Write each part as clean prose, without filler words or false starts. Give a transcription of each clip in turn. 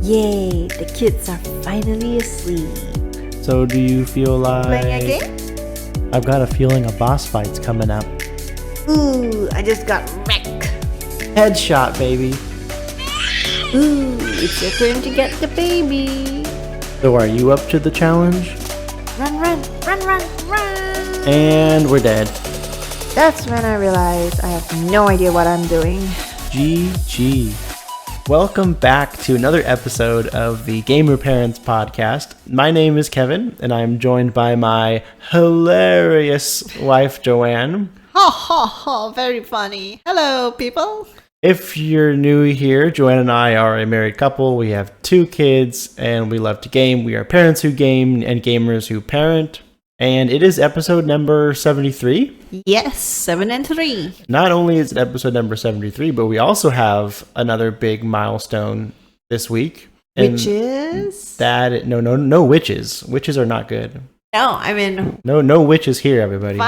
Yay, the kids are finally asleep. So do you feel like... Playing a game? I've got a feeling a boss fight's coming up. Ooh, I just got wrecked. Headshot, baby. Ooh, it's your turn to get the baby. So are you up to the challenge? Run, run, run, run, run. And we're dead. That's when I realized I have no idea what I'm doing. GG. Welcome back to another episode of the Gamer Parents Podcast. My name is Kevin, and I'm joined by my hilarious wife, Joanne. Ha ha ha, very funny. Hello, people. If you're new here, Joanne and I are a married couple. We have 2 kids, and we love to game. We are parents who game and gamers who parent. And it is episode number 73. Yes, 7 and 3. Not only is it episode number 73, but we also have another big milestone this week. Which is? That no witches. Witches are not good. No, I mean... No witches here, everybody.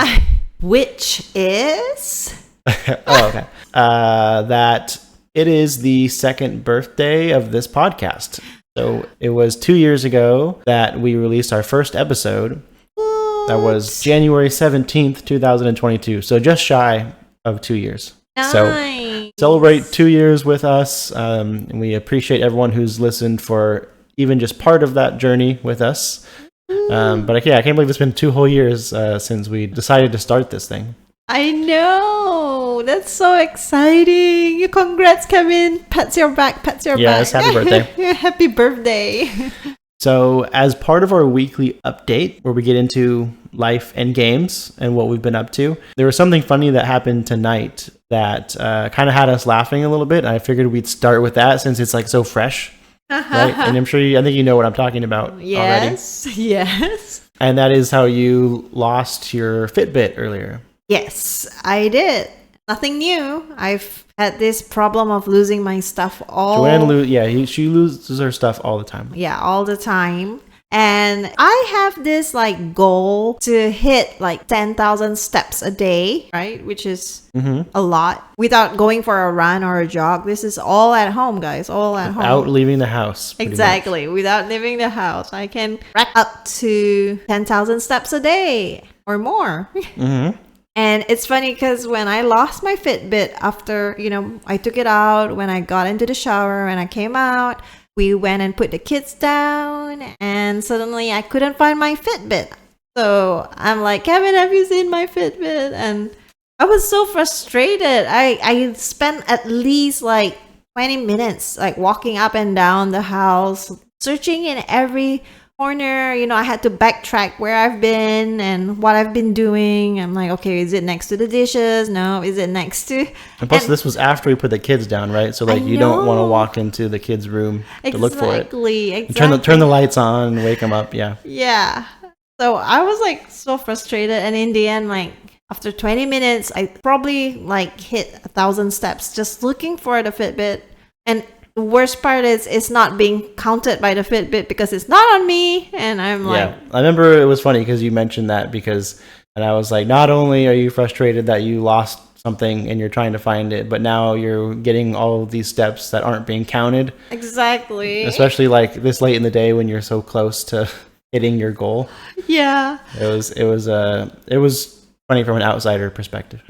Which is? Oh, okay. That it is the second birthday of this podcast. So it was 2 years ago that we released our first episode. That was January 17th, 2022. So just shy of 2 years. Nice. So celebrate 2 years with us. And we appreciate everyone who's listened for even just part of that journey with us. But yeah, I can't believe it's been 2 whole years since we decided to start this thing. I know. That's so exciting. Congrats, Kevin. Pats your back. Yes, happy birthday. Happy birthday. So as part of our weekly update, where we get into life and games and what we've been up to, there was something funny that happened tonight that kind of had us laughing a little bit. I figured we'd start with that since it's like so fresh, right? And I think you know what I'm talking about already. Yes. And that is how you lost your Fitbit earlier. Yes, I did. Nothing new. I've had this problem of losing my stuff Joanne, she loses her stuff all the time. Yeah, all the time. And I have this like goal to hit like 10,000 steps a day, right? Which is a lot without going for a run or a jog. This is all at home, guys. All at home. Without leaving the house. Exactly. Without leaving the house. I can rack up to 10,000 steps a day or more. And it's funny because when I lost my Fitbit after, I took it out when I got into the shower and I came out, we went and put the kids down and suddenly I couldn't find my Fitbit. So I'm like, Kevin, have you seen my Fitbit? And I was so frustrated. I spent at least like 20 minutes like walking up and down the house, searching in every corner. I had to backtrack where I've been and what I've been doing. I'm like, okay, is it next to the dishes? No, is it next to... And plus, this was after we put the kids down, right? So like, you don't want to walk into the kids' room to look for it. Exactly. Turn the lights on, wake them up, yeah. Yeah. So I was like so frustrated, and in the end, like after 20 minutes, I probably like hit 1,000 steps just looking for the Fitbit. And the worst part is it's not being counted by the Fitbit because it's not on me. And I'm like... I remember it was funny because you mentioned that and I was like, not only are you frustrated that you lost something and you're trying to find it, but now you're getting all of these steps that aren't being counted. Exactly. Especially like this late in the day when you're so close to hitting your goal. Yeah. It was funny from an outsider perspective.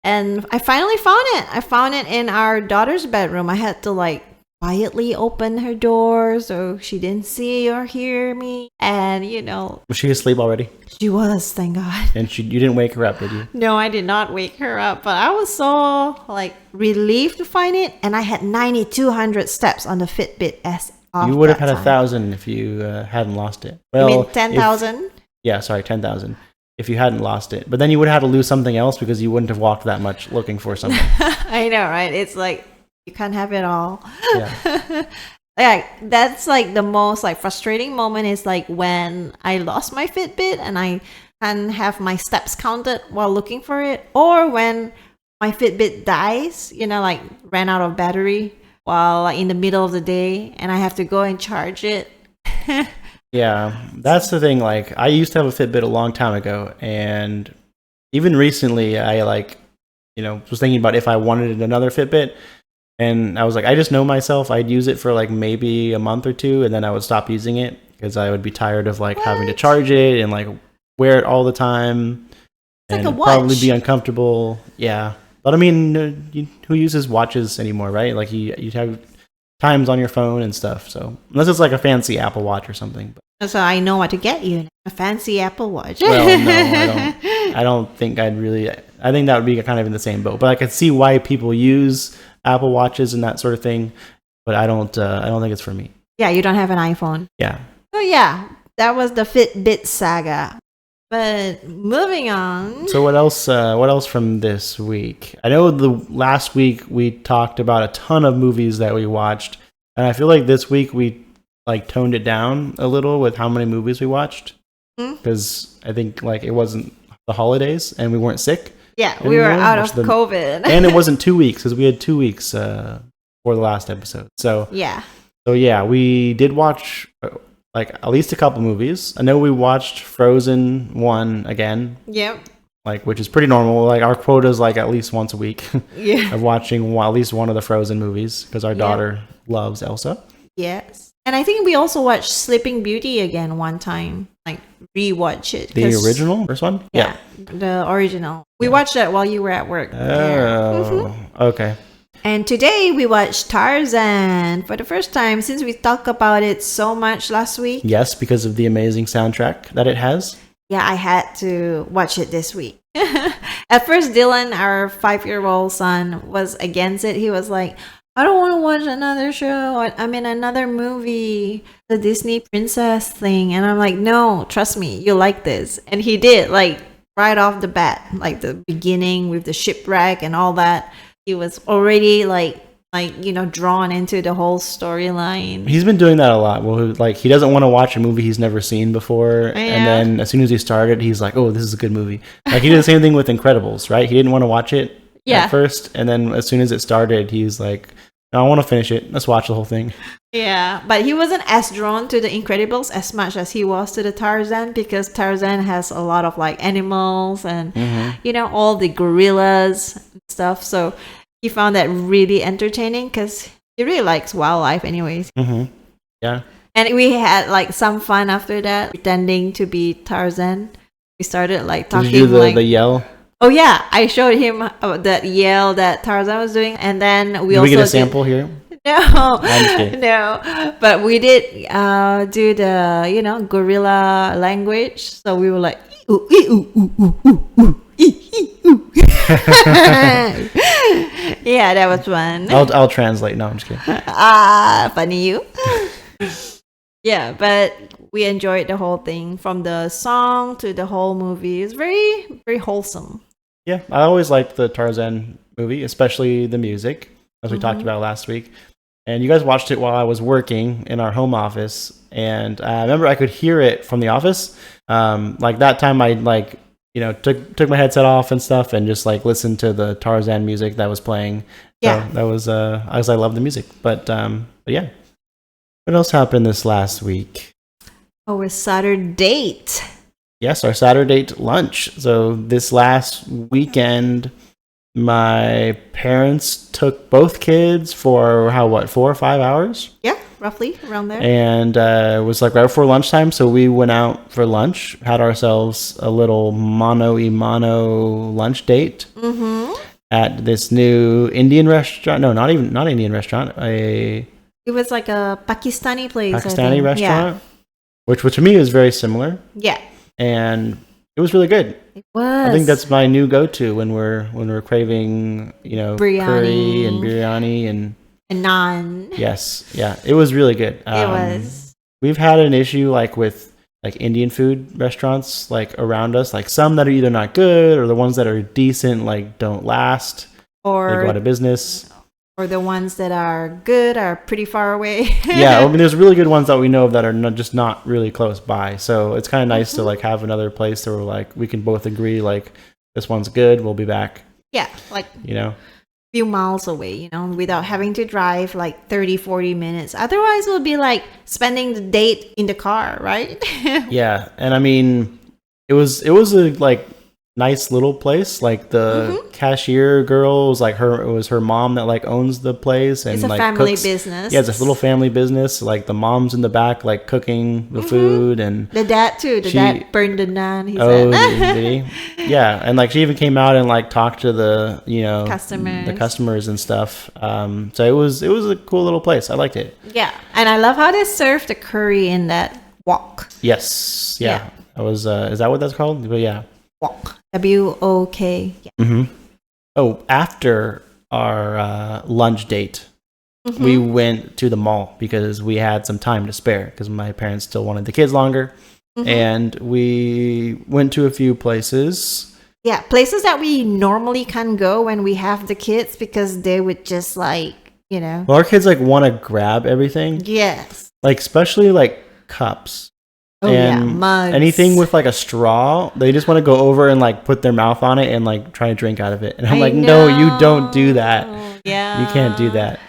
And I finally found it. I found it in our daughter's bedroom. I had to like quietly open her door so she didn't see or hear me. And Was she asleep already? She was, thank God. And you didn't wake her up, did you? No, I did not wake her up, but I was so like relieved to find it. And I had 9,200 steps on the Fitbit as of You would have that had time. 1,000 if you hadn't lost it. Well, you mean 10,000? Yeah, sorry, 10,000. If you hadn't lost it. But then you would have had to lose something else because you wouldn't have walked that much looking for something. I know, right? It's like, you can't have it all. Yeah. Yeah, that's like the most like frustrating moment is like when I lost my Fitbit and I can't have my steps counted while looking for it. Or when my Fitbit dies, like ran out of battery while like, in the middle of the day and I have to go and charge it. Yeah, that's the thing. Like, I used to have a Fitbit a long time ago, and even recently, I was thinking about if I wanted another Fitbit, And I was like, I just know myself. I'd use it for like maybe a month or two, and then I would stop using it because I would be tired of like having to charge it and like wear it all the time. It's and like a watch. Probably be uncomfortable. Yeah. But I mean, who uses watches anymore, right? Like you have times on your phone and stuff. So unless it's like a fancy Apple Watch or something. But. So I know what to get you. A fancy Apple Watch. Well, no, I don't. I don't think I'd really. I think that would be kind of in the same boat. But I could see why people use Apple Watches and that sort of thing. But I don't. I don't think it's for me. Yeah, you don't have an iPhone. Yeah. So yeah, that was the Fitbit saga. But moving on. So what else? What else from this week? I know the last week we talked about a ton of movies that we watched, and I feel like this week we like toned it down a little with how many movies we watched because I think like it wasn't the holidays and we weren't sick. Yeah, anymore, we were out of COVID, and it wasn't 2 weeks because we had 2 weeks for the last episode. So yeah, we did watch. Like at least a couple movies. I know we watched Frozen 1 again. Yep. Like, which is pretty normal. Like our quota is like at least once a week of watching at least one of the Frozen movies because our daughter loves Elsa. Yes. And I think we also watched Sleeping Beauty again one time. Like rewatch it. The original first one? Yeah. The original. We watched that while you were at work. Oh, okay. And today we watched Tarzan for the first time since we talked about it so much last week. Yes, because of the amazing soundtrack that it has. Yeah, I had to watch it this week. At first, Dylan, our 5-year-old son, was against it. He was like, I don't want to watch another show. Another movie, the Disney princess thing. And I'm like, no, trust me, you'll like this. And he did, like right off the bat, like the beginning with the shipwreck and all that. He was already drawn into the whole storyline. He's been doing that a lot. Well, like he doesn't want to watch a movie he's never seen before, and then as soon as he started, he's like, "Oh, this is a good movie." Like he did the same thing with Incredibles, right? He didn't want to watch it at first, and then as soon as it started, he's like, "No, I want to finish it. Let's watch the whole thing." Yeah, but he wasn't as drawn to the Incredibles as much as he was to the Tarzan because Tarzan has a lot of like animals and all the gorillas and stuff. So he found that really entertaining because he really likes wildlife anyways. Yeah. And we had like some fun after that, pretending to be Tarzan. We started like talking. Did you do the yell? Oh yeah, I showed him that yell that Tarzan was doing, and then we did also we get a sample here? No, no. But we did do the gorilla language. So we were like, ooh, ooh, ooh, ooh, ooh, ooh. Yeah, that was fun. I'll translate. No, I'm just kidding. Funny you. Yeah, but we enjoyed the whole thing from the song to the whole movie. It's very, very wholesome. Yeah, I always liked the Tarzan movie, especially the music, as we talked about last week. And you guys watched it while I was working in our home office, and I remember I could hear it from the office. Like that time, I took my headset off and stuff, and just like listened to the Tarzan music that was playing. Yeah, so that was I love the music, but yeah. What else happened this last week? Oh, it's Saturdate. Yes, our Saturdate lunch. So this last weekend, my parents took both kids for 4 or 5 hours? Yeah, roughly around there. And it was like right before lunchtime, so we went out for lunch, had ourselves a little mano-y-mano lunch date at this new Indian restaurant. No, not Indian restaurant. It was like a Pakistani place. Pakistani restaurant, which to me is very similar. Yeah. And it was really good. It was. I think that's my new go-to when we're craving, biryani. Curry and biryani and naan. Yes, yeah, it was really good. It was. We've had an issue like with like Indian food restaurants like around us, like some that are either not good or the ones that are decent like don't last or they go out of business. Or the ones that are good are pretty far away. Yeah, I mean, there's really good ones that we know of that are not really close by. So it's kind of nice to like have another place where like we can both agree like this one's good. We'll be back. Yeah, like few miles away, without having to drive like 30-40 minutes. Otherwise, we'll be like spending the date in the car, right? Yeah, and I mean, it was a like nice little place. Like the cashier girl was like it was her mom that like owns the place, and It's a like family cooks. business. Yeah, it's a little family business. Like the mom's in the back, like cooking the food, and the dad too. The dad burned the naan. He oh, said. did he? Yeah, and like she even came out and like talked to the customers and stuff. So it was a cool little place. I liked it. Yeah, and I love how they serve the curry in that wok. Yes, yeah. That was. Is that what that's called? But yeah. Wok. W-O-K. Yeah. Mm-hmm. Oh, after our lunch date, we went to the mall because we had some time to spare because my parents still wanted the kids longer. And we went to a few places. Yeah, places that we normally can't go when we have the kids because they would just like, Well, our kids like want to grab everything. Yes. Like especially like cups. Oh, and mugs. Anything with like a straw, they just want to go over and like put their mouth on it and like try to drink out of it. And I'm like, no, you don't do that. Yeah. You can't do that.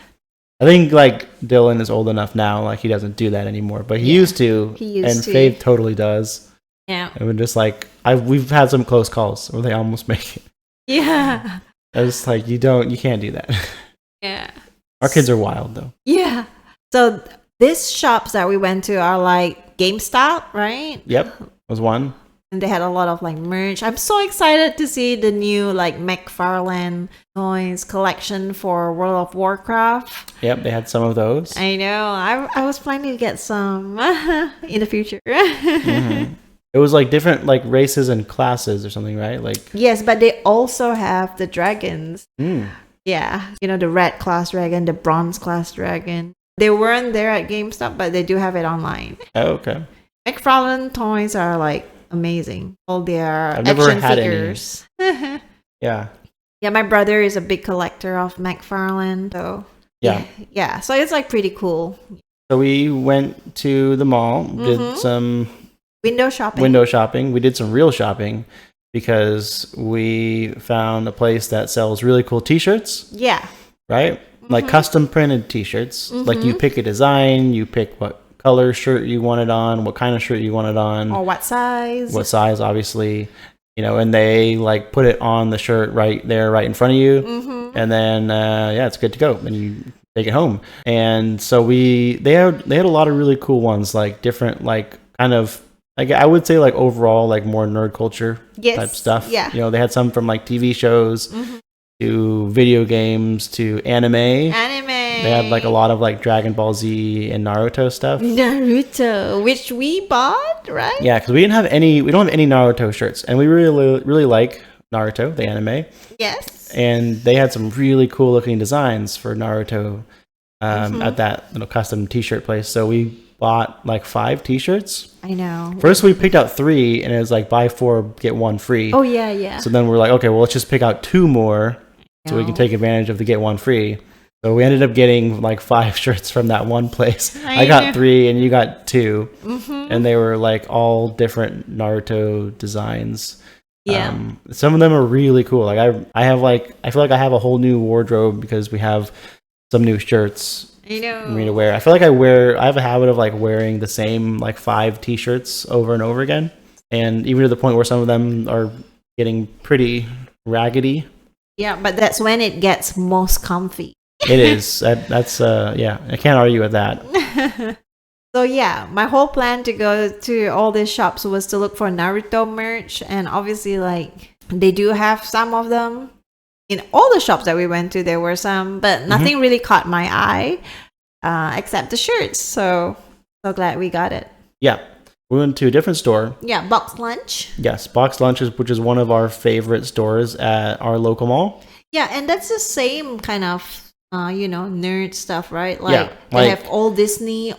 I think like Dylan is old enough now, like he doesn't do that anymore, but he used to. And Faith totally does. Yeah. And we're just like, we've had some close calls where they almost make it. Yeah. I was like, you can't do that. Yeah. Our kids are wild though. Yeah. So these shops that we went to are like GameStop, right? Yep. Was one. And they had a lot of like merch. I'm so excited to see the new like McFarlane toys collection for World of Warcraft. Yep, they had some of those. I know. I was planning to get some in the future. It was like different like races and classes or something, right? Like yes, but they also have the dragons. Mm. Yeah, the red class dragon, the bronze class dragon. They weren't there at GameStop, but they do have it online. Oh, okay. McFarlane toys are like amazing. All their I've never action had figures. any. Yeah. Yeah, my brother is a big collector of McFarlane, so yeah. So it's like pretty cool. So we went to the mall, did some window shopping. We did some real shopping because we found a place that sells really cool T-shirts. Yeah. Right? Like custom printed T-shirts. Like you pick a design, you pick what color shirt you want it on, what kind of shirt you want it on. Or what size. What size, obviously. And they like put it on the shirt right there, right in front of you. And then, it's good to go. And you take it home. And so they had a lot of really cool ones, like different, like kind of, like I would say like overall, like more nerd culture type stuff. Yeah. They had some from like TV shows to video games to anime. They had like a lot of like Dragon Ball Z and Naruto stuff. Naruto, which we bought, right? Yeah, because we don't have any Naruto shirts, and we really like Naruto, the anime. Yes. And they had some really cool looking designs for Naruto at that custom T-shirt place. So we bought like 5 T-shirts. I know. First we picked out 3, and it was like buy 4 get 1 free. Oh yeah. So then we're like, okay, well let's just pick out 2 more so we can take advantage of the get 1 free. So we ended up getting like 5 shirts from that one place. I got 3 and you got 2. And they were like all different Naruto designs. Yeah. Some of them are really cool. Like I feel like I have a whole new wardrobe because we have some new shirts for me to wear. I feel like I have a habit of like wearing the same like 5 T-shirts over and over again. And even to the point where some of them are getting pretty raggedy. Yeah, but that's when it gets most comfy. It is. That's I can't argue with that. So yeah, my whole plan to go to all these shops was to look for Naruto merch, and obviously like they do have some of them. In all the shops that we went to, there were some, but nothing really caught my eye except the shirts. So glad we got it. Yeah. We went to a different store. Yeah, Box Lunch. Yes, Box Lunch, which is one of our favorite stores at our local mall. Yeah, and that's the same kind of, nerd stuff, right? Like, they have all Disney.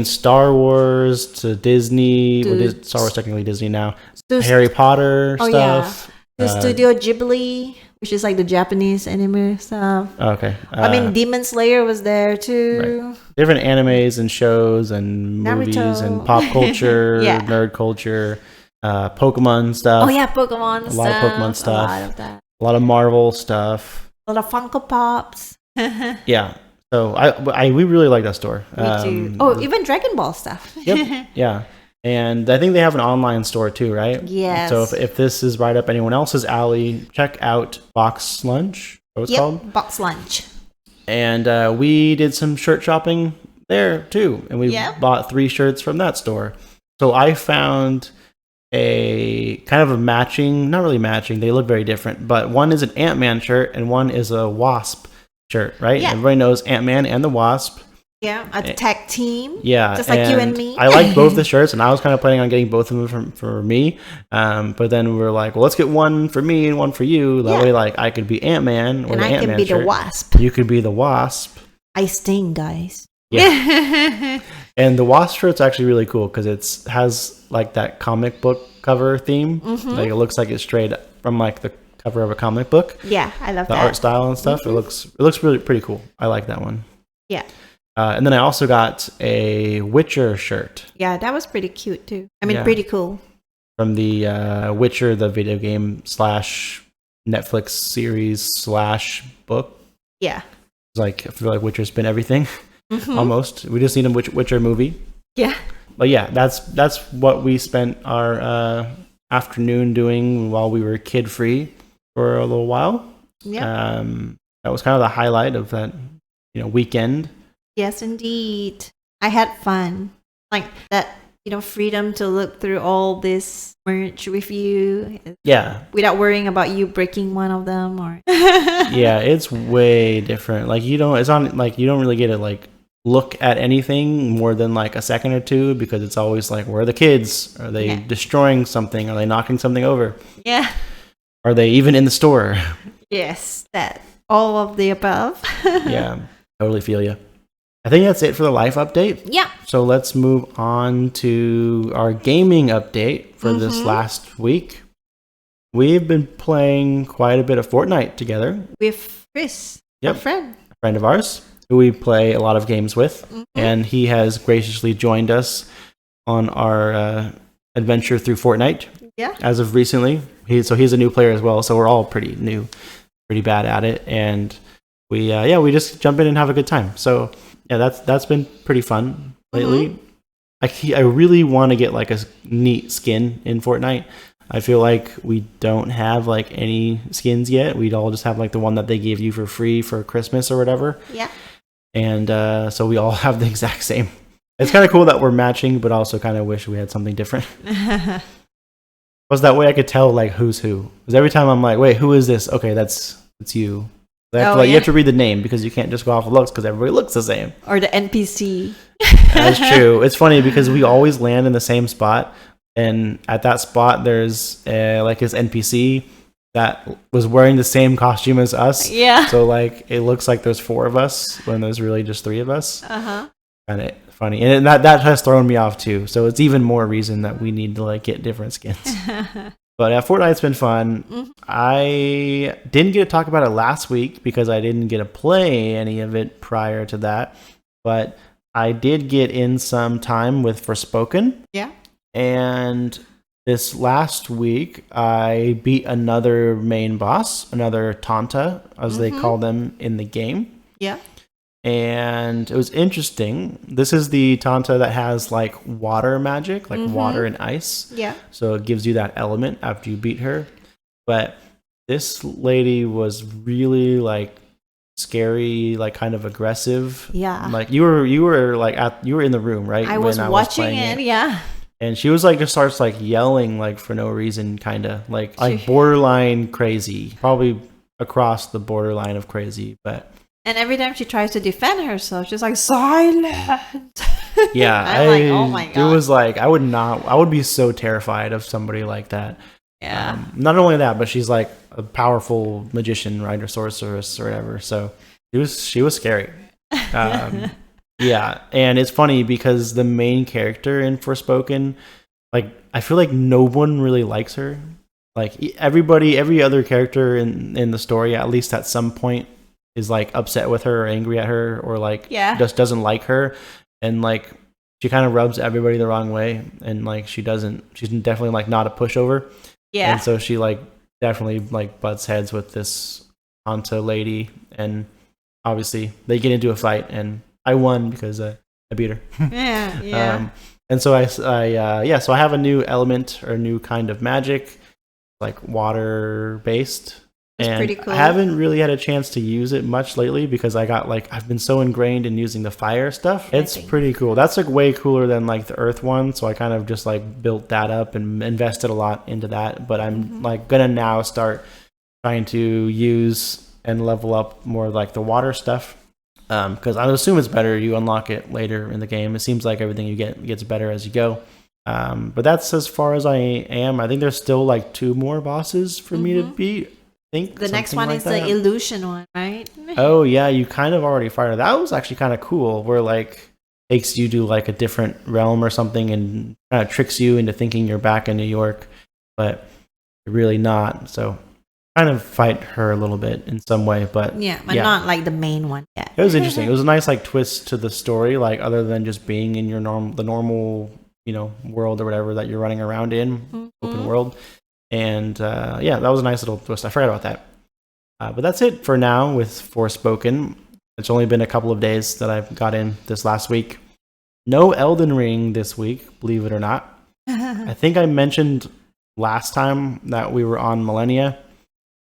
Star Wars to Disney. Star Wars technically Disney now. Harry Potter stuff. Yeah. The Studio Ghibli, which is like the Japanese anime stuff. Okay. Demon Slayer was there too. Right. Different animes and shows and movies and pop culture, nerd culture, Pokemon stuff. Oh yeah, Pokemon stuff. A lot of Pokemon stuff. A lot of that. A lot of Marvel stuff. A lot of Funko Pops. Yeah. So we really like that store. Me too. Even Dragon Ball stuff. Yep. Yeah. And I think they have an online store too, right? Yes. So if this is right up anyone else's alley, check out Box Lunch. What it's called? Box Lunch. And we did some shirt shopping there too, and we bought 3 shirts from that store. So I found a kind of a matching, not really matching, they look very different, but one is an Ant-Man shirt and one is a Wasp shirt, right? Yeah. Everybody knows Ant-Man and the Wasp. Yeah, a tag team. Yeah. Just like you and me. I like both the shirts, and I was kind of planning on getting both of them for me. But then we were like, well, let's get one for me and one for you. That way, like, I could be Ant-Man or and the I Ant-Man can be shirt. the Wasp. You could be the Wasp. I sting, guys. Yeah. And the Wasp shirt's actually really cool because it has like that comic book cover theme. Like it looks like it's straight from like the cover of a comic book. Yeah, I love the that. art style and stuff. It looks really pretty cool. I like that one. Yeah. And then I also got a Witcher shirt. Yeah, that was pretty cute too. I mean, pretty cool. From the Witcher, the video game / Netflix series / book. Yeah. It's like, I feel like Witcher's been everything. Almost. We just need a Witcher movie. Yeah. But yeah, that's what we spent our afternoon doing while we were kid free for a little while. Yeah. That was kind of the highlight of that, weekend. Yes, indeed. I had fun. Like that, freedom to look through all this merch with you. Yeah. Without worrying about you breaking one of them or Yeah, it's way different. Like you don't really get to like look at anything more than like a second or two because it's always like, where are the kids? Are they destroying something? Are they knocking something over? Yeah. Are they even in the store? Yes, that all of the above. Yeah, totally feel you. I think that's it for the life update. Yeah. So let's move on to our gaming update for this last week. We've been playing quite a bit of Fortnite together. With Chris, our friend. A friend of ours who we play a lot of games with. And he has graciously joined us on our adventure through Fortnite. Yeah. As of recently. He's a new player as well, so we're all pretty new, pretty bad at it. And we just jump in and have a good time. So yeah, that's been pretty fun lately. I really want to get like a neat skin in Fortnite. I feel like we don't have like any skins yet. We'd all just have like the one that they gave you for free for Christmas or whatever. Yeah. And so we all have the exact same. It's kind of cool that we're matching, but also kind of wish we had something different. Was that way I could tell like who's who. Because every time I'm like, wait, who is this? Okay, it's you. You have to read the name because you can't just go off of looks because everybody looks the same. Or the NPC. That's true. It's funny because we always land in the same spot, and at that spot there's like this NPC that was wearing the same costume as us. Yeah. So like it looks like there's 4 of us when there's really just 3 of us. Kind of funny, and that has thrown me off too. So it's even more reason that we need to like get different skins. But Fortnite's been fun. I didn't get to talk about it last week because I didn't get to play any of it prior to that. But I did get in some time with Forspoken. Yeah. And this last week, I beat another main boss, another Tanta, as they call them in the game. Yeah. And it was interesting. This is the Tanta that has like water magic, like water and ice. Yeah. So it gives you that element after you beat her. But this lady was really like scary, like kind of aggressive. Yeah. Like you were in the room, right? I was watching it, yeah. And she was like just starts like yelling like for no reason, kind of like borderline crazy, probably across the borderline of crazy, but. And every time she tries to defend herself, she's like, silent. Yeah. I'm like, oh my God. It was like, I would be so terrified of somebody like that. Yeah. Not only that, but she's like a powerful magician, right? Or sorceress or whatever. So she was scary. Yeah. And it's funny because the main character in Forspoken, like, I feel like no one really likes her. Like every other character in the story, at least at some point, is like upset with her or angry at her or like just doesn't like her, and like she kind of rubs everybody the wrong way, and like she's definitely like not a pushover. And so she like definitely like butts heads with this Anta lady, and obviously they get into a fight and I won because I beat her. And so so I have a new element or a new kind of magic, like water based. It's And pretty cool. I haven't really had a chance to use it much lately because I've been so ingrained in using the fire stuff. It's pretty cool. That's like way cooler than like the earth one. So I kind of just like built that up and invested a lot into that. But I'm like gonna now start trying to use and level up more like the water stuff. Because I would assume it's better. You unlock it later in the game. It seems like everything you get gets better as you go. But that's as far as I am. I think there's still like 2 more bosses for me to beat. The next one is the illusion one, right? Oh yeah, you kind of already fired. That was actually kind of cool. Where like takes you to like a different realm or something, and kind of tricks you into thinking you're back in New York, but you're really not. So kind of fight her a little bit in some way, but not like the main one yet. It was interesting. It was a nice like twist to the story, like other than just being in your normal world or whatever that you're running around in, open world. And that was a nice little twist. I forgot about that. But that's it for now with Forspoken. It's only been a couple of days that I've got in this last week. No Elden Ring this week, believe it or not. I think I mentioned last time that we were on Millennia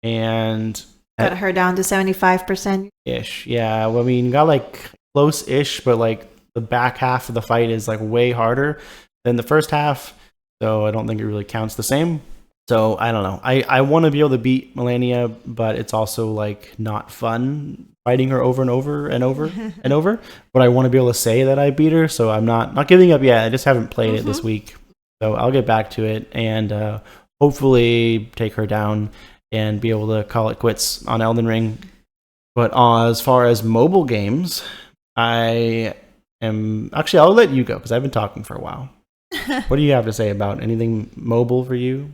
and got her down to 75% ish. Yeah, well, I mean, got like close-ish, but like the back half of the fight is like way harder than the first half. So I don't think it really counts the same. So I don't know. I want to be able to beat Melania, but it's also like not fun fighting her over and over and over and over. But I want to be able to say that I beat her, so I'm not giving up yet. I just haven't played it this week, so I'll get back to it and hopefully take her down and be able to call it quits on Elden Ring. But as far as mobile games, I'll let you go because I've been talking for a while. What do you have to say about anything mobile for you?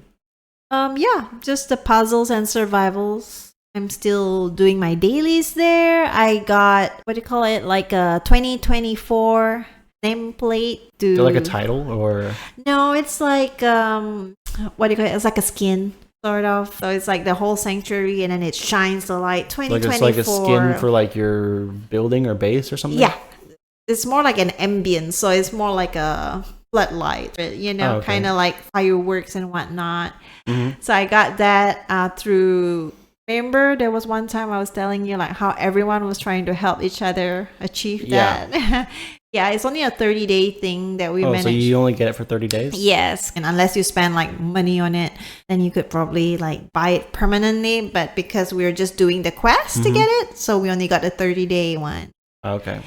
Just the puzzles and survivals. I'm still doing my dailies there. I got, like a 2024 nameplate to... Is it like a title or... No, it's like, it's like a skin, sort of. So it's like the whole sanctuary and then it shines the light. 2024. It's like a skin for like your building or base or something? Yeah. It's more like an ambience, so it's more like a floodlight, kind of like fireworks and whatnot. So I got that through... Remember, there was one time I was telling you like how everyone was trying to help each other achieve that. Yeah, it's only a 30-day thing that we managed. So you only get it for 30 days? Yes, and unless you spend like money on it, then you could probably like buy it permanently. But because we were just doing the quest to get it, so we only got the 30-day one. Okay.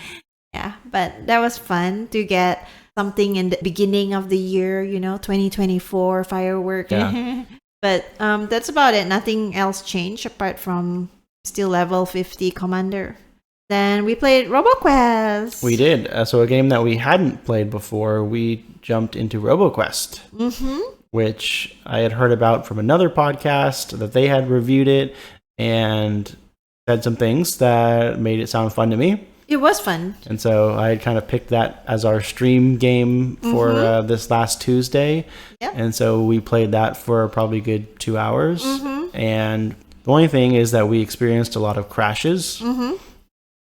Yeah, but that was fun to get something in the beginning of the year, 2024 firework. Yeah. But that's about it. Nothing else changed apart from still level 50 commander. Then we played Roboquest. We did. So a game that we hadn't played before, we jumped into Roboquest, which I had heard about from another podcast that they had reviewed it and said some things that made it sound fun to me. It was fun. And so I had kind of picked that as our stream game for this last Tuesday. Yep. And so we played that for probably a good 2 hours. And the only thing is that we experienced a lot of crashes,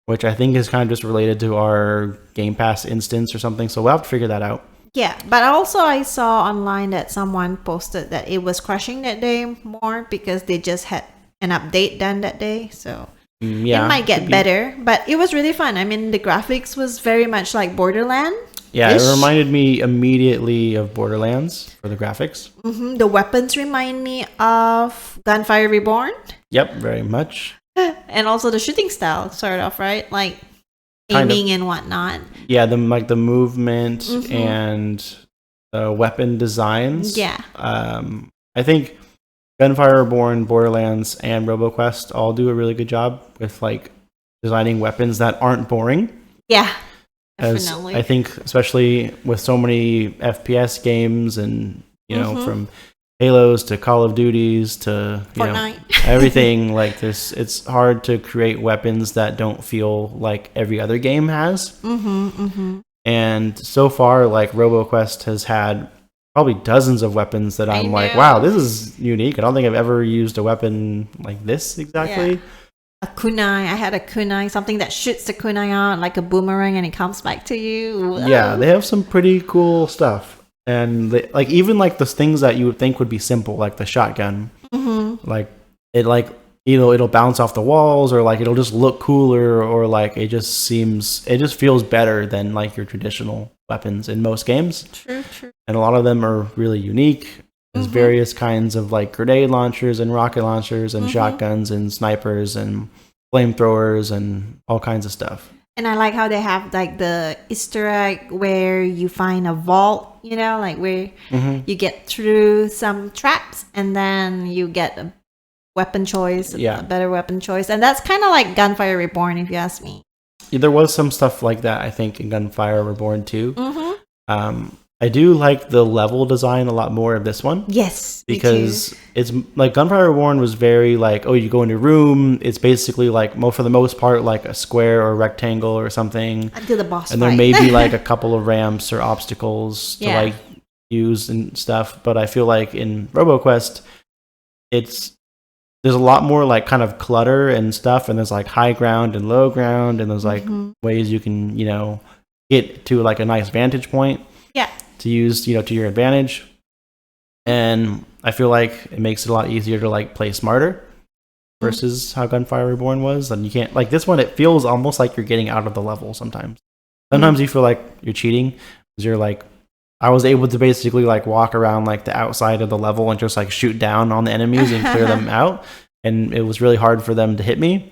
which I think is kind of just related to our Game Pass instance or something. So we'll have to figure that out. Yeah, but also I saw online that someone posted that it was crashing that day more because they just had an update done that day. So... it might get better, but it was really fun. I mean, the graphics was very much like Borderlands. Yeah, it reminded me immediately of Borderlands for the graphics. The weapons remind me of Gunfire Reborn. Yep, very much. And also the shooting style, sort of, right? Like aiming and whatnot. Yeah, the movement and the weapon designs. Yeah. I think Gunfire Reborn, Borderlands, and Roboquest all do a really good job with like designing weapons that aren't boring. Yeah, definitely. I think especially with so many FPS games and from Halos to Call of Duties to Fortnite. Everything like this, it's hard to create weapons that don't feel like every other game has. And so far, like Roboquest has had probably dozens of weapons that I'm like, wow, this is unique. I don't think I've ever used a weapon like this exactly. a kunai. I had a kunai, something that shoots the kunai out like a boomerang and it comes back to you. Yeah, they have some pretty cool stuff. And they, like even like the things that you would think would be simple, like the shotgun, like it like it'll bounce off the walls, or like it'll just look cooler, or like it just feels better than like your traditional weapons in most games. True. And a lot of them are really unique. There's various kinds of like grenade launchers and rocket launchers and shotguns and snipers and flamethrowers and all kinds of stuff. And I like how they have like the Easter egg where you find a vault, you know, like where you get through some traps and then you get a weapon choice, a better weapon choice. And that's kind of like Gunfire Reborn, if you ask me. Yeah, there was some stuff like that, I think, in Gunfire Reborn too. I do like the level design a lot more of this one. Yes, because it's like Gunfire Reborn was very like, oh, you go into a room. It's basically like for the most part like a square or rectangle or something. Until the boss and fight. there may be like a couple of ramps or obstacles to like use and stuff. But I feel like in Roboquest, there's a lot more like kind of clutter and stuff, and there's like high ground and low ground, and there's like ways you can get to like a nice vantage point. Yeah. To use, to your advantage. And I feel like it makes it a lot easier to like play smarter versus how Gunfire Reborn was. And you can't, like this one, it feels almost like you're getting out of the level sometimes. Sometimes you feel like you're cheating because you're like, I was able to basically like walk around like the outside of the level and just like shoot down on the enemies and clear them out. And it was really hard for them to hit me.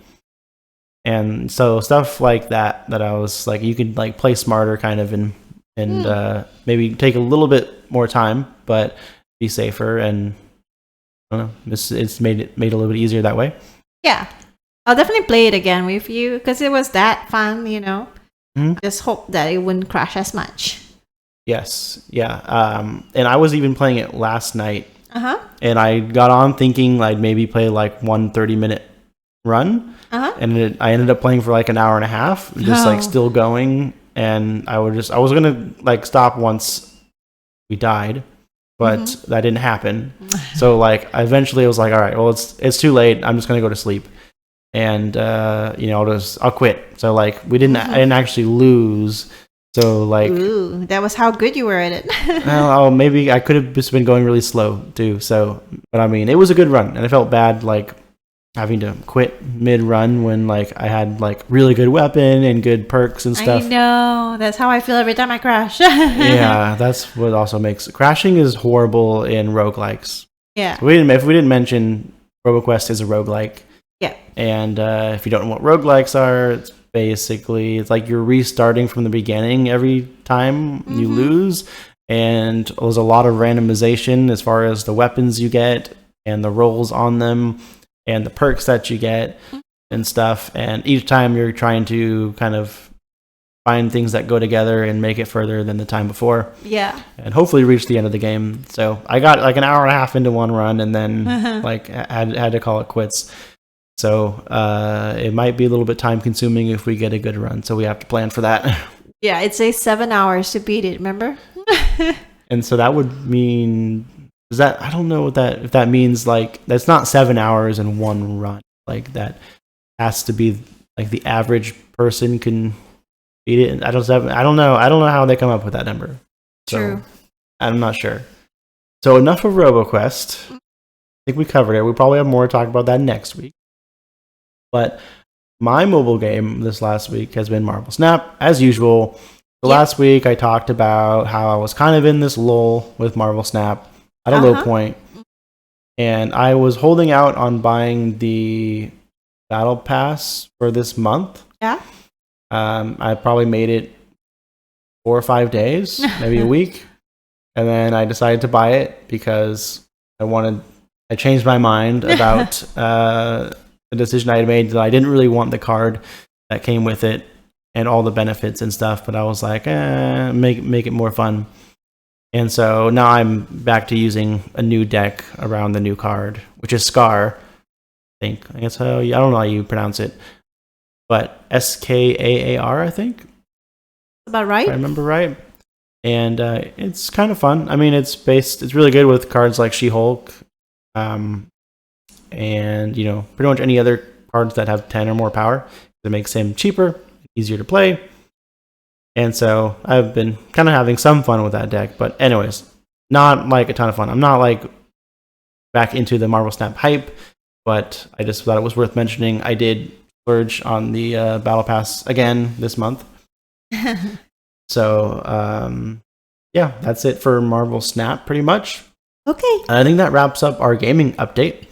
And so stuff like that I was like, you could like play smarter kind of and maybe take a little bit more time, but be safer. And I don't know, it's made it a little bit easier that way. Yeah, I'll definitely play it again with you because it was that fun. Just hope that it wouldn't crash as much. Yes, yeah. And I was even playing it last night. And I got on thinking I'd maybe play like 1 30-minute run. And I ended up playing for like an hour and a half, just like still going. And I was gonna like stop once we died, but that didn't happen. So like eventually I was like, all right, well it's too late. I'm just gonna go to sleep, and I'll quit. So like I didn't actually lose. So like, ooh, that was how good you were at it. well, maybe I could have just been going really slow too. So, but I mean, it was a good run, and I felt bad like having to quit mid-run when like I had like really good weapon and good perks and stuff. I know, that's how I feel every time I crash. Yeah, that's what also makes crashing is horrible in roguelikes. Yeah. If we didn't mention, Roboquest is a roguelike. Yeah. And if you don't know what roguelikes are, it's like you're restarting from the beginning every time you lose, and there's a lot of randomization as far as the weapons you get and the rolls on them and the perks that you get and stuff. And each time you're trying to kind of find things that go together and make it further than the time before. Yeah. And hopefully reach the end of the game. So I got like an hour and a half into one run and then like had to call it quits. So it might be a little bit time consuming if we get a good run. So we have to plan for that. Yeah, it says 7 hours to beat it, remember? And so that would mean... I don't know if that means like that's not 7 hours in one run. Like that has to be like the average person can beat it. I don't know how they come up with that number. True. So, I'm not sure. So enough of Roboquest. I think we covered it. We probably have more to talk about that next week. But my mobile game this last week has been Marvel Snap, as usual. Last week I talked about how I was kind of in this lull with Marvel Snap. At a low point, and I was holding out on buying the battle pass for this month. Yeah. I probably made it 4 or 5 days, maybe a week, and then I decided to buy it because I changed my mind about the decision I had made that I didn't really want the card that came with it and all the benefits and stuff, but I was like, make it more fun. And so now I'm back to using a new deck around the new card, which is Scar. I guess how I don't know how you pronounce it, but Skaar, I think. About right. If I remember right. And it's kind of fun. I mean, it's really good with cards like She-Hulk, and pretty much any other cards that have 10 or more power. It makes him cheaper, easier to play. And so I've been kind of having some fun with that deck. But anyways, not like a ton of fun. I'm not like back into the Marvel Snap hype, but I just thought it was worth mentioning. I did splurge on the Battle Pass again this month. So, yeah, that's it for Marvel Snap pretty much. Okay. I think that wraps up our gaming update.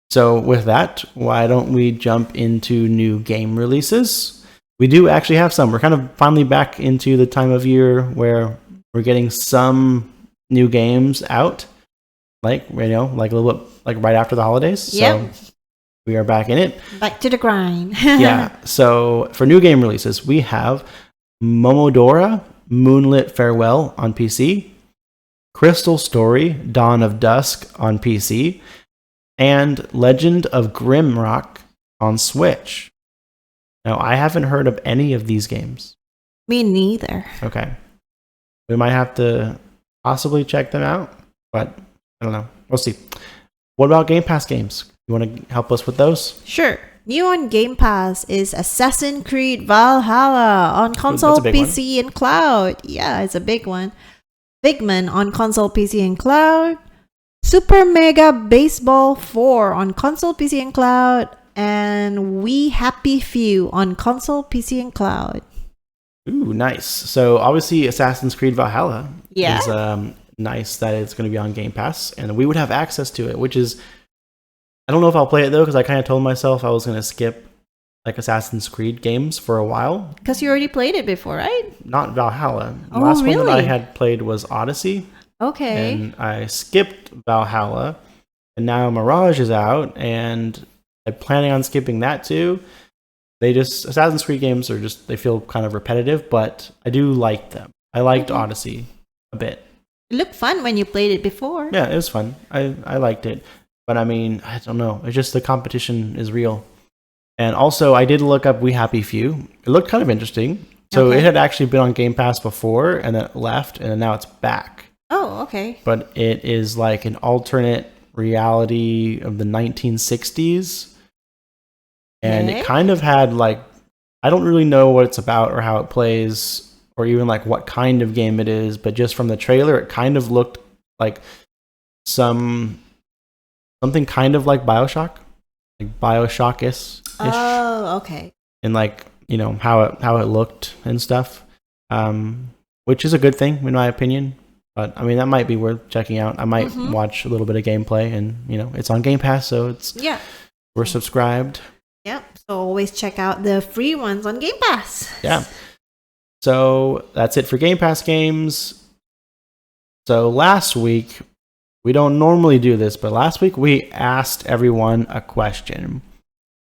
So with that, why don't we jump into new game releases? We do actually have some. We're kind of finally back into the time of year where we're getting some new games out, like, you know, like a little bit like right after the holidays. Yep. So we are back in it. Back to the grind. Yeah. So for new game releases, we have Momodora Moonlit Farewell on PC, Crystal Story Dawn of Dusk on PC, and Legend of Grimrock on Switch. Now, I haven't heard of any of these games. Me neither. Okay. We might have to possibly check them out, but I don't know. We'll see. What about Game Pass games? You want to help us with those? Sure. New on Game Pass is Assassin's Creed Valhalla on console, PC, and cloud. Yeah, it's a big one. Figment on console, PC, and cloud. Super Mega Baseball 4 on console, PC, and cloud. And We Happy Few on console, PC, and cloud. Ooh, nice. So obviously Assassin's Creed Valhalla is nice that it's going to be on Game Pass. And we would have access to it, which is... I don't know if I'll play it though, because I kind of told myself I was going to skip like Assassin's Creed games for a while. Because you already played it before, right? Not Valhalla. The Oh, last really? one that I had played was Odyssey. Okay. And I skipped Valhalla. And now Mirage is out. And I'm planning on skipping that too. Assassin's Creed games are just, they feel kind of repetitive, but I do like them. I liked Odyssey a bit. It looked fun when you played it before. Yeah, it was fun. I liked it. But I mean, I don't know. It's just the competition is real. And also, I did look up We Happy Few. It looked kind of interesting. So It had actually been on Game Pass before, and then it left, and then now it's back. Oh, okay. But it is like an alternate reality of the 1960s. And it kind of had like, I don't really know what it's about or how it plays, or even like what kind of game it is. But just from the trailer, it kind of looked like something kind of like BioShock, like BioShock-ish. Oh, okay. And like, you know, how it looked and stuff, which is a good thing in my opinion. But I mean, that might be worth checking out. I might watch a little bit of gameplay, and you know, it's on Game Pass, so we're subscribed. Yep. So always check out the free ones on Game Pass. Yeah. So that's it for Game Pass games. So last week, we don't normally do this, but last week we asked everyone a question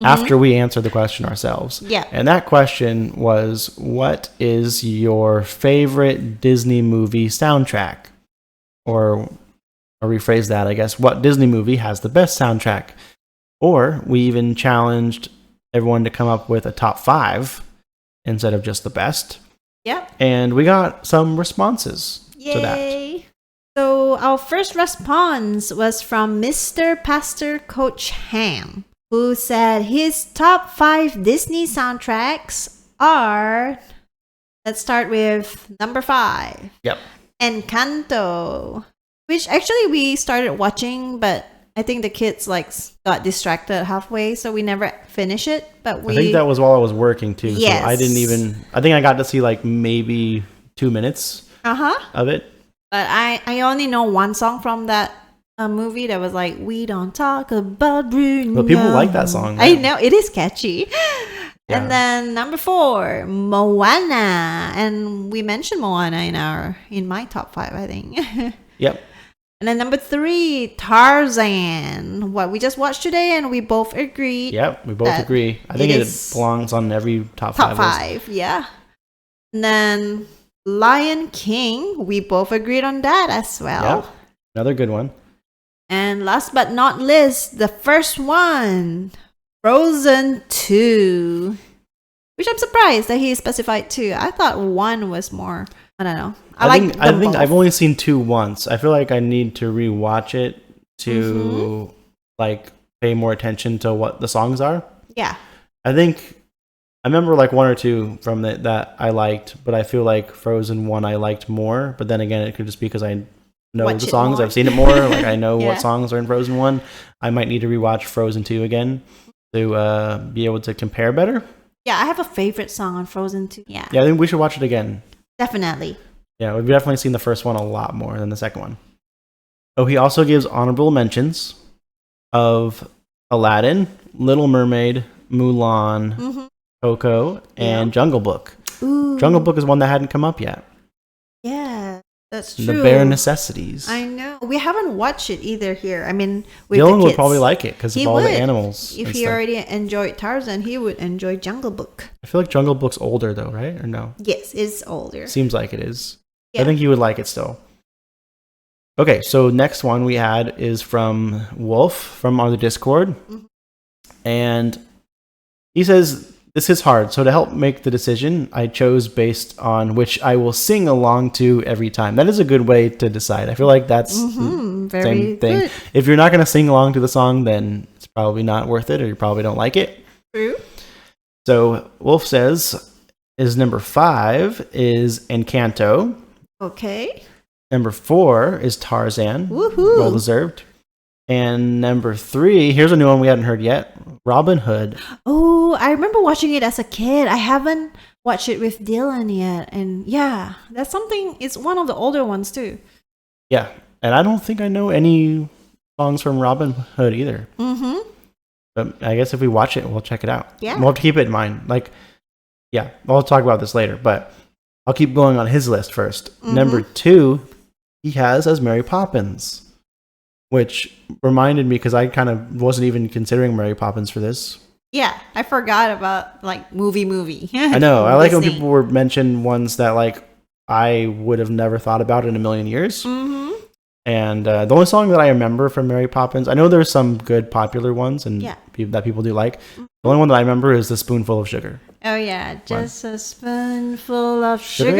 after we answered the question ourselves. Yeah. And that question was, what is your favorite Disney movie soundtrack? Or rephrase that, I guess, what Disney movie has the best soundtrack? Or we even challenged everyone to come up with a top 5 instead of just the best. Yep. And we got some responses to that. Yay. So our first response was from Mr. Pastor Coach Ham, who said his top 5 Disney soundtracks are, let's start with number 5. Yep. Encanto, which actually we started watching, but I think the kids got distracted halfway, so we never finished it. But I think that was while I was working too. Yes. So I think I got to see like maybe 2 minutes of it. But I only know one song from that movie that was like, "We don't talk about Bruno." But people like that song. I know, it is catchy. Yeah. And then number 4, Moana, and we mentioned Moana in my top 5, I think. Yep. And then number 3, Tarzan, what we just watched today, and we both agreed. Yep, we both agree. I think it belongs on every top 5 list. Yeah. And then Lion King, we both agreed on that as well. Yep, another good one. And last but not least, the first one, Frozen 2, which I'm surprised that he specified 2. I thought 1 was more, I don't know. I think I've only seen 2 once. I feel like I need to rewatch it to like pay more attention to what the songs are. Yeah. I think I remember like one or two from that I liked, but I feel like Frozen 1 I liked more. But then again, it could just be because I know Watch the it songs. more. I've seen it more. Like I know Yeah. what songs are in Frozen 1. I might need to rewatch Frozen 2 again to be able to compare better. Yeah, I have a favorite song on Frozen 2. Yeah. Yeah, I think we should watch it again. Definitely. Yeah, we've definitely seen the first one a lot more than the second one. Oh, he also gives honorable mentions of Aladdin, Little Mermaid, Mulan, Mm-hmm. Coco, and Yeah. Jungle Book. Ooh. Jungle Book is one that hadn't come up yet. Yeah, that's true. The Bare Necessities. I know. We haven't watched it either here. I mean, with Dylan the kids. would probably like it because of He all the would. animals. If and he stuff. already enjoyed Tarzan, he would enjoy Jungle Book. I feel like Jungle Book's older though, right? Or no? Yes, it's older. Seems like it is. Yeah. I think he would like it still. Okay, so next one we had is from Wolf from our Discord. Mhm. And he says, this is hard. So to help make the decision, I chose based on which I will sing along to every time. That is a good way to decide. I feel like that's Mm-hmm. the Very same thing. good. If you're not going to sing along to the song, then it's probably not worth it or you probably don't like it. True. So Wolf says his number 5 is Encanto. Okay. Number 4 is Tarzan. Woohoo. Well deserved. And number 3, here's a new one we hadn't heard yet. Robin Hood. Oh, I remember watching it as a kid. I haven't watched it with Dylan yet. And yeah, that's something, it's one of the older ones too. Yeah. And I don't think I know any songs from Robin Hood either. Mm-hmm. But I guess if we watch it, we'll check it out. Yeah. We'll have to keep it in mind. Like, yeah, I'll talk about this later, but I'll keep going on his list first. Mhm. Number 2, he has as Mary Poppins, which reminded me because I kind of wasn't even considering Mary Poppins for this. Yeah, I forgot about like movie. I know. I like when Disney. people were mention ones that like I would have never thought about in a million years. Mm-hmm. And the only song that I remember from Mary Poppins, I know there's some good popular ones and Yeah. that people do like. The only one that I remember is The Spoonful of Sugar. Oh yeah, just a spoonful of Sugar,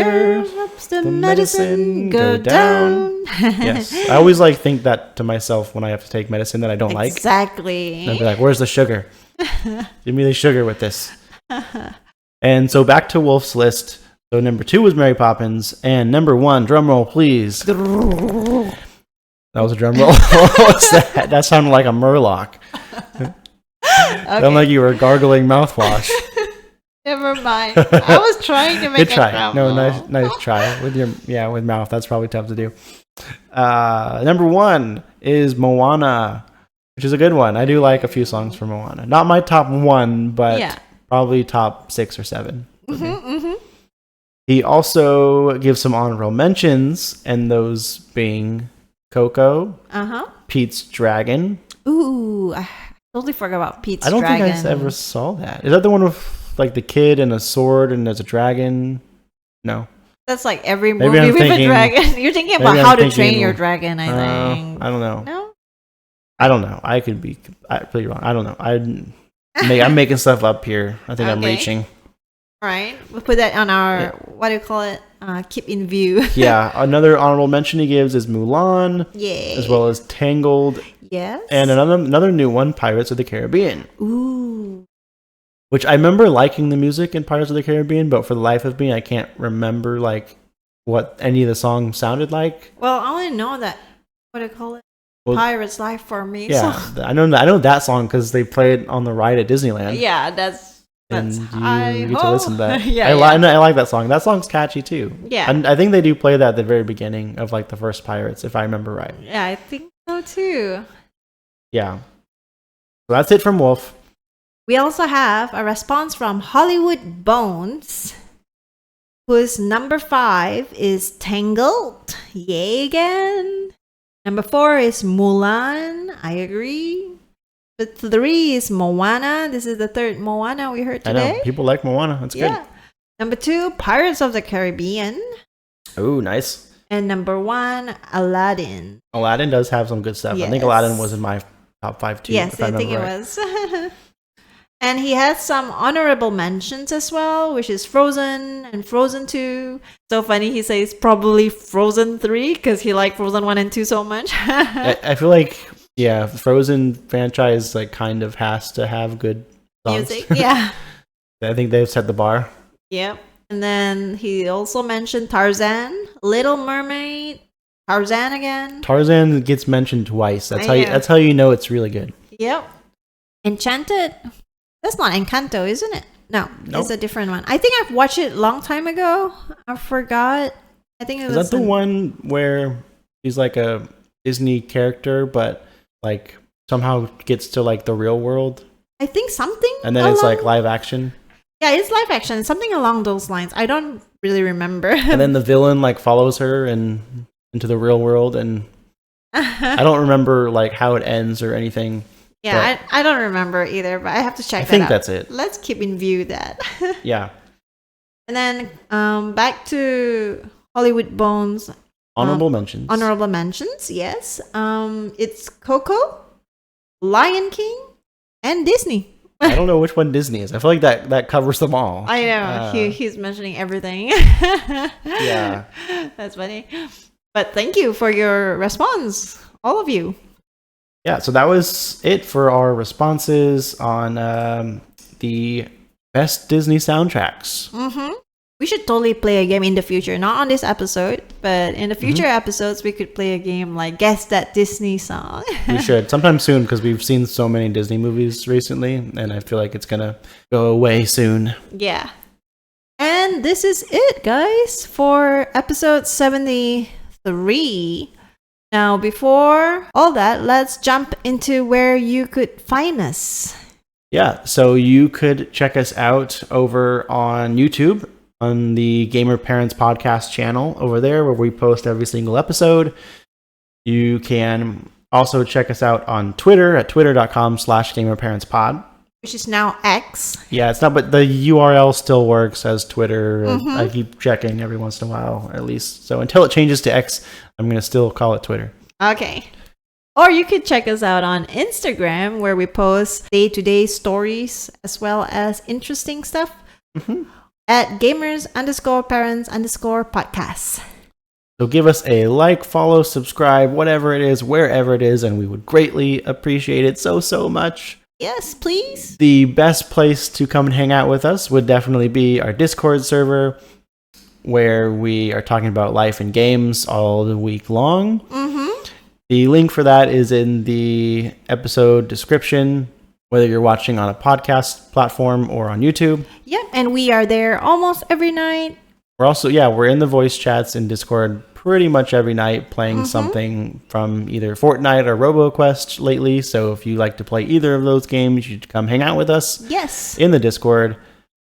sugar helps the medicine go down. Yes. I always like think that to myself when I have to take medicine that I don't like. Exactly. And I'd be like, where's the sugar? Give me the sugar with this. And so back to Wolf's list. So number 2 was Mary Poppins. And number 1, drum roll, please. That was a drum roll. What was that? That sounded like a murloc. Sounded like you were gargling mouthwash. Never mind. I was trying to make Good a try. drum No, roll. nice try with with mouth. That's probably tough to do. Number 1 is Moana, which is a good one. I do like a few songs from Moana. Not my top 1, but Yeah. probably top 6 or 7. Mm-hmm, mm-hmm. He also gives some honorable mentions, and those being Coco, Uh-huh. Pete's Dragon. Ooh, I totally forgot about Pete's I don't Dragon. think I ever saw that. Is that the one with like the kid and a sword and there's a dragon? No. That's like every Maybe movie I'm with thinking- a dragon. You're thinking maybe about I'm How to thinking- Train Your Dragon, I think. I don't know. No? I don't know. I could be completely wrong. I don't know. I'm making stuff up here. I think I'm Okay. reaching. All right. We'll put that on our, what do you call it? Keep in view. Yeah. Another honorable mention he gives is Mulan, Yay. as well as Tangled, Yes. and another new one, Pirates of the Caribbean. Ooh. Which I remember liking the music in Pirates of the Caribbean, but for the life of me, I can't remember like what any of the songs sounded like. Well, I only know that, what do you call it? Well, Pirate's Life for me. Yeah, So, I know that song because they play it on the ride at Disneyland. yeah, that's and high you get to ho. listen to that. Yeah, I yeah. like that song. That song's catchy too. Yeah. And I think they do play that at the very beginning of like the first Pirates, if I remember right. Yeah, I think so too. Yeah. So that's it from Wolf. We also have a response from Hollywood Bones, whose number 5 is Tangled. Yay again. Number 4 is Mulan. I agree. The 3 is Moana. This is the third Moana we heard I today. know people like Moana. That's Yeah. Number 2, Pirates of the Caribbean. good. Ooh, nice. And number 1, Aladdin. Aladdin does have some good stuff. I think Yes. Aladdin was in my top 5 too. Yes, if I think it remember right. was. And he has some honorable mentions as well, which is Frozen and Frozen 2. So funny, he says probably Frozen 3 because he liked Frozen 1 and 2 so much. I feel like Frozen franchise like kind of has to have good songs. music. Yeah. I think they've set the bar. Yep. And then he also mentioned Tarzan, Little Mermaid, Tarzan again. Tarzan gets mentioned twice. That's how Yeah. you know it's really good. Yep. Enchanted. That's not Encanto, isn't it? No, Nope. it's a different one. I think I've watched it a long time ago. I forgot. I think it Is was that the one where he's like a Disney character, but like somehow gets to like the real world, I think something. and then it's like live action, Yeah, it's live action. Something along those lines. I don't really remember. and then the villain like follows her and into the real world, and I don't remember like how it ends or anything. Yeah, I don't remember either, but I have to check I that think out. that's it. Let's keep in view that. Yeah. And then back to Hollywood Bones. Honorable mentions. Honorable mentions, yes. It's Coco, Lion King, and Disney. I don't know which one Disney is. I feel like that covers them all. I know. He's mentioning everything. Yeah. That's funny. But thank you for your response, all of you. Yeah, so that was it for our responses on the best Disney soundtracks. Mm-hmm. We should totally play a game in the future. Not on this episode, but in the future episodes, we could play a game like Guess That Disney Song. We should sometime soon because we've seen so many Disney movies recently, and I feel like it's gonna go away soon. Yeah. And this is it, guys, for episode 73. Now, before all that, let's jump into where you could find us. Yeah, so you could check us out over on YouTube on the Gamer Parents Podcast channel over there where we post every single episode. You can also check us out on Twitter at twitter.com/gamerparentspod. Which is now X. Yeah, it's not, but the URL still works as Twitter. I keep checking every once in a while, at least. So until it changes to X, I'm going to still call it Twitter. Okay. Or you could check us out on Instagram where we post day-to-day stories as well as interesting stuff at gamers_parents_podcasts. So give us a like, follow, subscribe, whatever it is, wherever it is, and we would greatly appreciate it so much. Yes, please. The best place to come and hang out with us would definitely be our Discord server, where we are talking about life and games all the week long. The link for that is in the episode description, whether you're watching on a podcast platform or on YouTube. Yep, and we are there almost every night. We're also, we're in the voice chats in Discord pretty much every night, playing something from either Fortnite or Roboquest lately. So if you like to play either of those games, you should come hang out with us. Yes. In the Discord.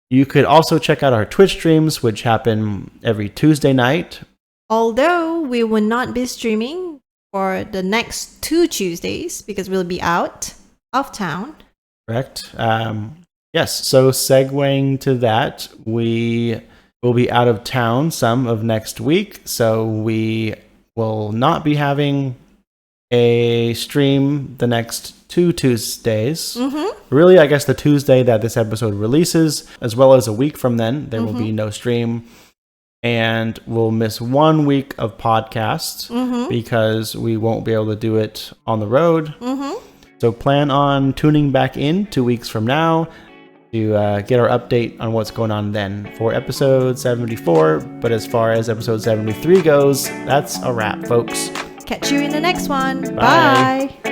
You could also check out our Twitch streams, which happen every Tuesday night. Although we will not be streaming for the next 2 Tuesdays because we'll be out of town. Correct. Yes. So segueing to that, we will be out of town some of next week. So we will not be having a stream the next 2 Tuesdays. Really, I guess the Tuesday that this episode releases, as well as a week from then, there will be no stream. And we'll miss 1 week of podcasts because we won't be able to do it on the road. So plan on tuning back in 2 weeks from now to get our update on what's going on then for episode 74. But as far as episode 73 goes, that's a wrap, folks. Catch you in the next one. Bye. Bye.